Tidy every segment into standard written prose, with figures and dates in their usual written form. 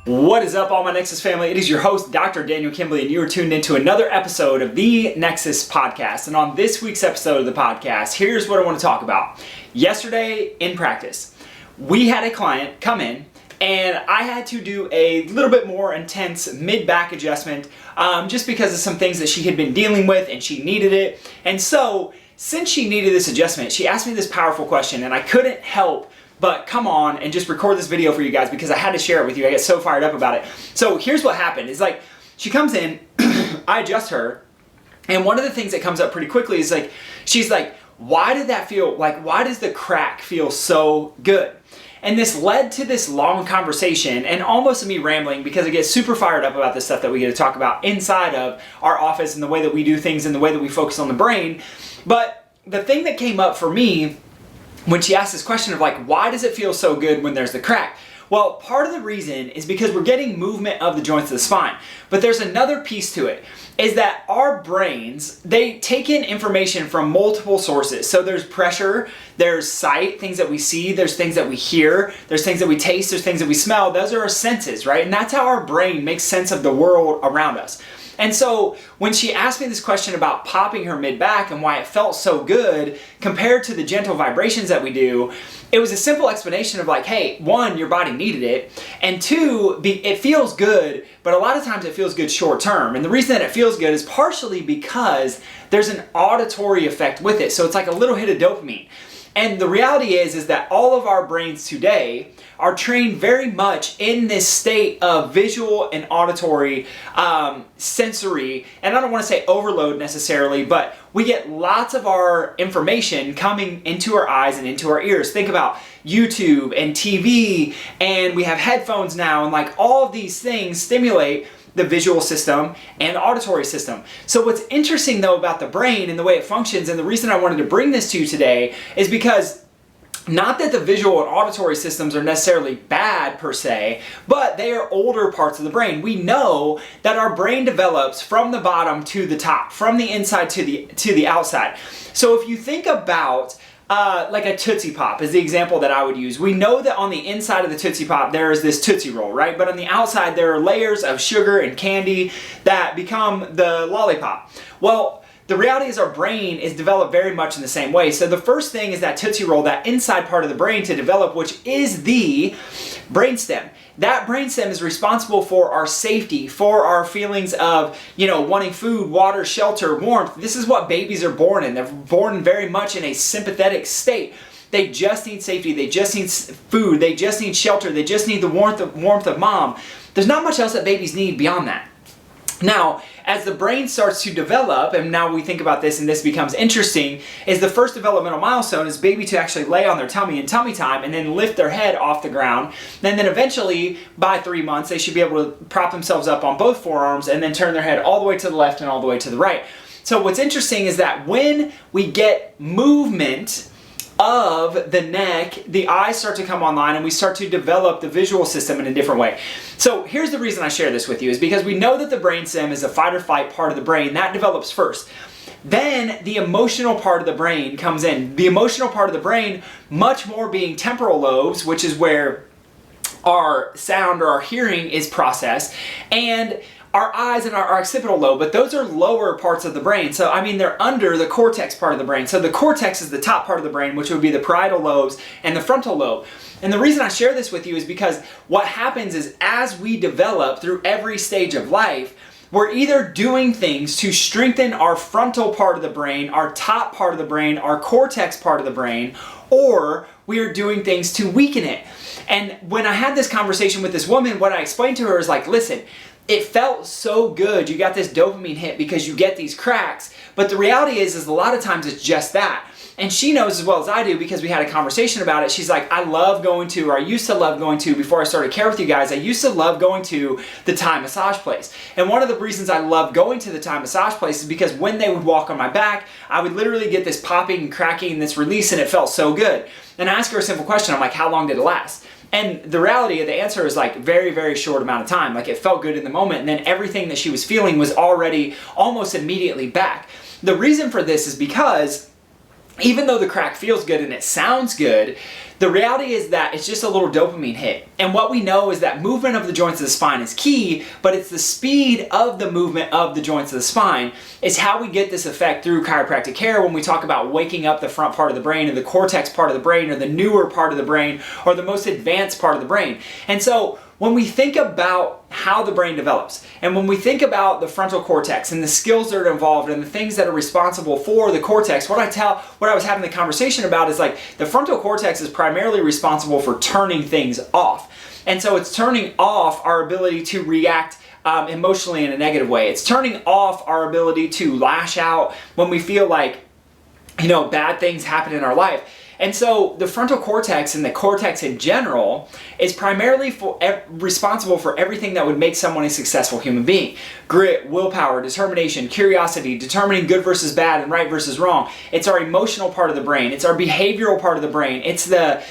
What is up, all my Nexus family? It is your host, Dr. Daniel Kimbley, and you are tuned into another episode of the Nexus Podcast. And on this week's episode of the podcast, here's what I want to talk about. Yesterday in practice, we had a client come in, and I had to do a little bit more intense mid-back adjustment just because of some things that she had been dealing with, and she needed it. And so, since she needed this adjustment, she asked me this powerful question, and I couldn't help but come on and just record this video for you guys because I had to share it with you. I get so fired up about it. So here's what happened. It's like, she comes in, I adjust her, and one of the things that comes up pretty quickly is like, she's like, why did that feel, like, why does the crack feel so good? And this led to this long conversation and almost me rambling because I get super fired up about this stuff that we get to talk about inside of our office and the way that we do things and the way that we focus on the brain. But the thing that came up for me when she asked this question of like, why does it feel so good when there's the crack? Well, part of the reason is because we're getting movement of the joints of the spine. But there's another piece to it, is that our brains, they take in information from multiple sources. So there's pressure, there's sight, things that we see, there's things that we hear, there's things that we taste, there's things that we smell. Those are our senses, right? And that's how our brain makes sense of the world around us. And so when she asked me this question about popping her mid-back and why it felt so good compared to the gentle vibrations that we do, it was a simple explanation of like, hey, one, your body needed it, and two, it feels good, but a lot of times it feels good short term. And the reason that it feels good is partially because there's an auditory effect with it. So it's like a little hit of dopamine. And the reality is that all of our brains today are trained very much in this state of visual and auditory, sensory, and I don't want to say overload necessarily, but we get lots of our information coming into our eyes and into our ears. Think about YouTube and TV, and we have headphones now, and like all of these things stimulate the visual system and auditory system. So what's interesting though about the brain and the way it functions, and the reason I wanted to bring this to you today, is because not that the visual and auditory systems are necessarily bad per se, but they are older parts of the brain. We know that our brain develops from the bottom to the top, from the inside to the outside. So if you think about like a Tootsie Pop is the example that I would use. We know that on the inside of the Tootsie Pop there is this Tootsie Roll, right? But on the outside there are layers of sugar and candy that become the lollipop. Well, the reality is our brain is developed very much in the same way. So the first thing is that Tootsie Roll, that inside part of the brain to develop, which is the brainstem. That brainstem is responsible for our safety, for our feelings of, wanting food, water, shelter, warmth. This is what babies are born in. They're born very much in a sympathetic state. They just need safety. They just need food. They just need shelter. They just need the warmth of mom. There's not much else that babies need beyond that. Now, as the brain starts to develop, and now we think about this and this becomes interesting, is the first developmental milestone is baby to actually lay on their tummy in tummy time and then lift their head off the ground. And then eventually, by 3 months, they should be able to prop themselves up on both forearms and then turn their head all the way to the left and all the way to the right. So what's interesting is that when we get movement of the neck, the eyes start to come online and we start to develop the visual system in a different way. So here's the reason I share this with you, is because we know that the brainstem is a fight or flight part of the brain. That develops first. Then the emotional part of the brain comes in. The emotional part of the brain, much more being temporal lobes, which is where our sound or our hearing is processed, and our eyes and our occipital lobe, but those are lower parts of the brain. So, they're under the cortex part of the brain. So the cortex is the top part of the brain, which would be the parietal lobes and the frontal lobe. And the reason I share this with you is because what happens is as we develop through every stage of life, we're either doing things to strengthen our frontal part of the brain, our top part of the brain, our cortex part of the brain, or we are doing things to weaken it. And when I had this conversation with this woman, what I explained to her is like, listen, it felt so good. You got this dopamine hit because you get these cracks. But the reality is a lot of times it's just that. And she knows as well as I do because we had a conversation about it. She's like, I used to love going to, before I started care with you guys, I used to love going to the Thai massage place. And one of the reasons I loved going to the Thai massage place is because when they would walk on my back, I would literally get this popping and cracking and this release, and it felt so good. And I asked her a simple question. I'm like, how long did it last? And the reality of the answer is like very, very short amount of time. Like it felt good in the moment, and then everything that she was feeling was already almost immediately back. The reason for this is because even though the crack feels good and it sounds good, the reality is that it's just a little dopamine hit. And what we know is that movement of the joints of the spine is key, but it's the speed of the movement of the joints of the spine is how we get this effect through chiropractic care when we talk about waking up the front part of the brain or the cortex part of the brain or the newer part of the brain or the most advanced part of the brain. And so when we think about how the brain develops, and when we think about the frontal cortex and the skills that are involved and the things that are responsible for the cortex, what I was having the conversation about is like the frontal cortex is primarily responsible for turning things off. And so it's turning off our ability to react emotionally in a negative way. It's turning off our ability to lash out when we feel like, bad things happen in our life. And so the frontal cortex and the cortex in general is primarily responsible for everything that would make someone a successful human being. Grit, willpower, determination, curiosity, determining good versus bad and right versus wrong. It's our emotional part of the brain. It's our behavioral part of the brain. It's the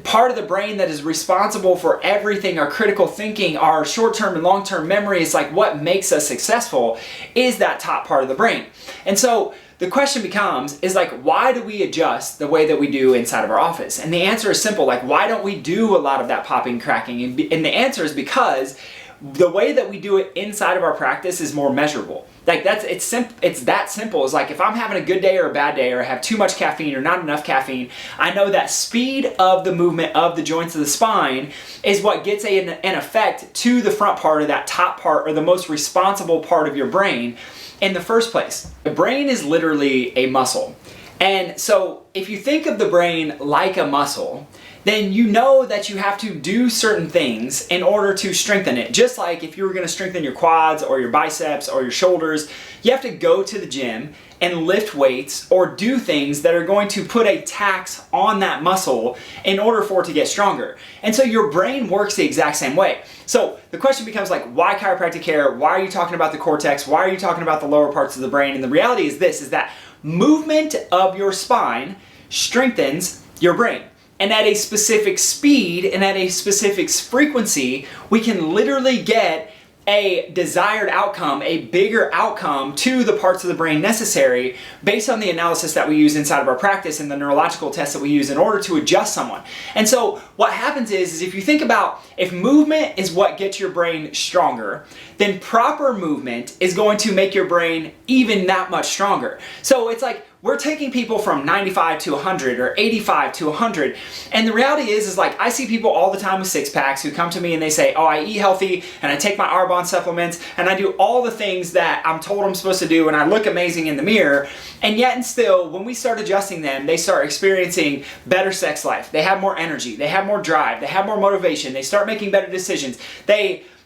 part of the brain that is responsible for everything, our critical thinking, our short-term and long-term memory. Is like what makes us successful is that top part of the brain. And so the question becomes, is like, why do we adjust the way that we do inside of our office? And the answer is simple, like, why don't we do a lot of that popping, cracking? And the answer is because the way that we do it inside of our practice is more measurable. Like it's that simple. It's like if I'm having a good day or a bad day, or I have too much caffeine or not enough caffeine, I know that speed of the movement of the joints of the spine is what gets an effect to the front part of that top part or the most responsible part of your brain in the first place. The brain is literally a muscle. And so if you think of the brain like a muscle, then you know that you have to do certain things in order to strengthen it. Just like if you were going to strengthen your quads or your biceps or your shoulders, you have to go to the gym and lift weights or do things that are going to put a tax on that muscle in order for it to get stronger. And so your brain works the exact same way. So the question becomes like, why chiropractic care? Why are you talking about the cortex? Why are you talking about the lower parts of the brain? And the reality is this, is that movement of your spine strengthens your brain. And at a specific speed and at a specific frequency, we can literally get a desired outcome, a bigger outcome to the parts of the brain necessary based on the analysis that we use inside of our practice and the neurological tests that we use in order to adjust someone. And so what happens is if you think about if movement is what gets your brain stronger, then proper movement is going to make your brain even that much stronger. So it's like we're taking people from 95 to 100 or 85 to 100. And the reality is like I see people all the time with six packs who come to me and they say, oh, I eat healthy and I take my Arbonne supplements and I do all the things that I'm told I'm supposed to do and I look amazing in the mirror. And yet and still, when we start adjusting them, they start experiencing better sex life. They have more energy. They have more drive. They have more motivation. They start making better decisions.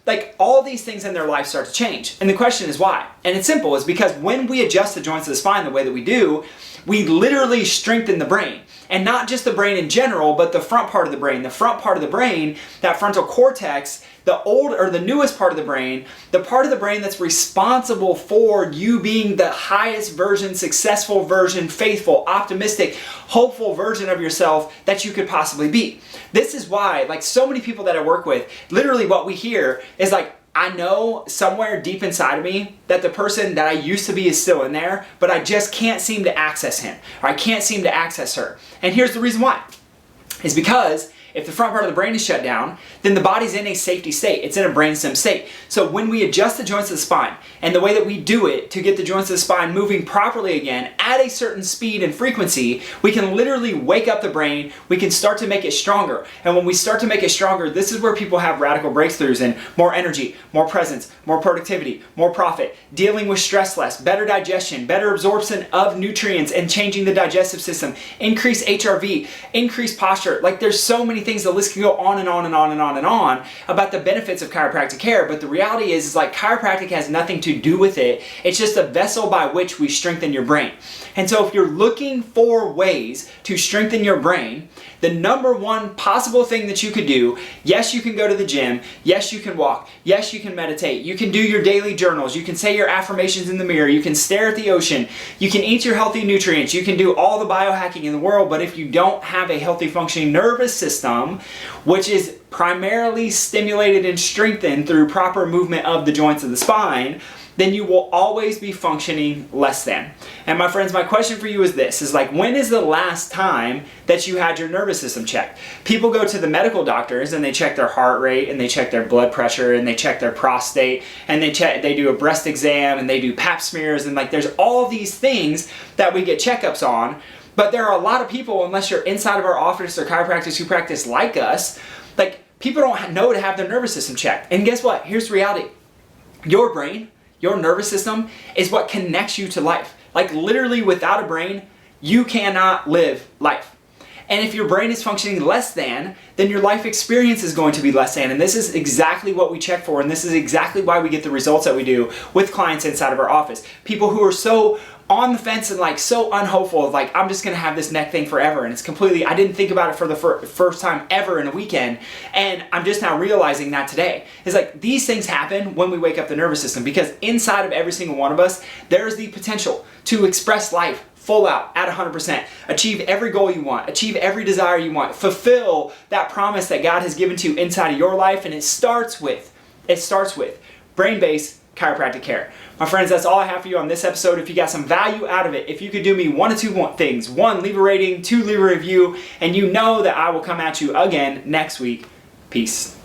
Like all these things in their life start to change. And the question is why? And it's simple, is because when we adjust the joints of the spine the way that we do, we literally strengthen the brain. And not just the brain in general, but the front part of the brain. The front part of the brain, that frontal cortex, the newest part of the brain, the part of the brain that's responsible for you being the highest version, successful version, faithful, optimistic, hopeful version of yourself that you could possibly be. This is why, like so many people that I work with, literally what we hear is like, I know somewhere deep inside of me that the person that I used to be is still in there, but I just can't seem to access him, or I can't seem to access her. And here's the reason why. Is because if the front part of the brain is shut down, then the body's in a safety state. It's in a brainstem state. So when we adjust the joints of the spine and the way that we do it to get the joints of the spine moving properly again at a certain speed and frequency, we can literally wake up the brain. We can start to make it stronger. And when we start to make it stronger, this is where people have radical breakthroughs in more energy, more presence, more productivity, more profit, dealing with stress less, better digestion, better absorption of nutrients and changing the digestive system, increase HRV, increase posture. Like there's so many things, the list can go on and on and on and on and on about the benefits of chiropractic care, but the reality is like chiropractic has nothing to do with it. It's just a vessel by which we strengthen your brain. And so if you're looking for ways to strengthen your brain, the number one possible thing that you could do, yes, you can go to the gym, yes, you can walk, yes, you can meditate, you can do your daily journals, you can say your affirmations in the mirror, you can stare at the ocean, you can eat your healthy nutrients, you can do all the biohacking in the world, but if you don't have a healthy functioning nervous system, which is primarily stimulated and strengthened through proper movement of the joints of the spine, then you will always be functioning less than. And my friends, my question for you is this, is like, when is the last time that you had your nervous system checked? People go to the medical doctors and they check their heart rate and they check their blood pressure and they check their prostate and they do a breast exam and they do pap smears, and like there's all these things that we get checkups on. But there are a lot of people, unless you're inside of our office or chiropractors who practice like us, like people don't know to have their nervous system checked. And guess what? Here's the reality. Your brain, your nervous system is what connects you to life. Like literally without a brain, you cannot live life. And if your brain is functioning less than, then your life experience is going to be less than. And this is exactly what we check for. And this is exactly why we get the results that we do with clients inside of our office. People who are so on the fence and like so unhopeful of like, I'm just gonna have this neck thing forever. And it's completely, I didn't think about it for the first time ever in a weekend. And I'm just now realizing that today. It's like these things happen when we wake up the nervous system, because inside of every single one of us, there's the potential to express life full out at 100%, achieve every goal you want, achieve every desire you want, fulfill that promise that God has given to you inside of your life. And it starts with brain-based chiropractic care. My friends, that's all I have for you on this episode. If you got some value out of it, if you could do me one of two things: one, leave a rating; two, leave a review, and you know that I will come at you again next week. Peace.